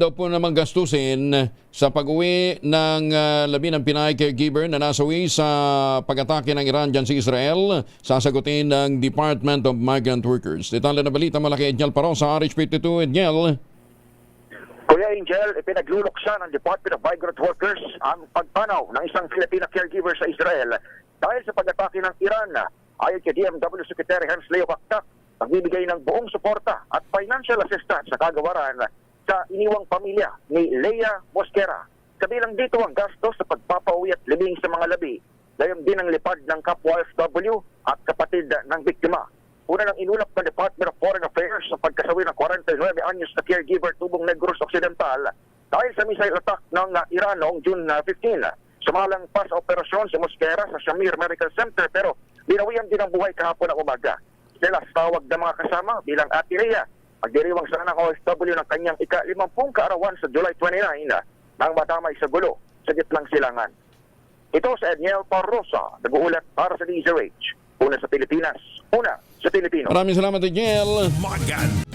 daw po namang gastusin sa pag-uwi ng labi ng Pinay caregiver na nasawi sa pag-atake ng Iran dyan sa Israel, sasagutin ng Department of Migrant Workers. Detalye na balita mula kay Edniel Paro sa RH52. Edniel. Kuya Angel, ipinagluluksa ng Department of Migrant Workers ang pagpanaw ng isang Filipina caregiver sa Israel dahil sa pag-atake ng Iran. Ayon kay DMW Secretary Hans Leo Kaktak, magbibigay ng buong suporta at financial assistance sa kagawaran sa iniwang pamilya ni Leia Mosquera. Kabilang dito ang gastos sa pagpapauwi at libing sa mga labi, gayon din ang lipad ng kapwa OFW at kapatid ng biktima. Una nang inulap ng Department of Foreign Affairs sa pagkasawi ng 49 anyos na caregiver tubong Negros Occidental dahil sa missile attack ng Iran noong June 15. Sumalang pa sa operasyon si Mosquera sa Shamir Medical Center pero binawian din ang buhay kahapon ng umaga. Sila sa tawag ng mga kasama bilang Ate Rhea, magdiriwang sana ng OFW ng kanyang ika-50 kaarawan sa July 29 nang madamay sa gulo sa gitnang silangan. Ito sa Edniel Parrosa, nag-uulat para sa DZRH. Una sa Pilipinas, una sa Pilipino. Maraming salamat, Edniel. Magan.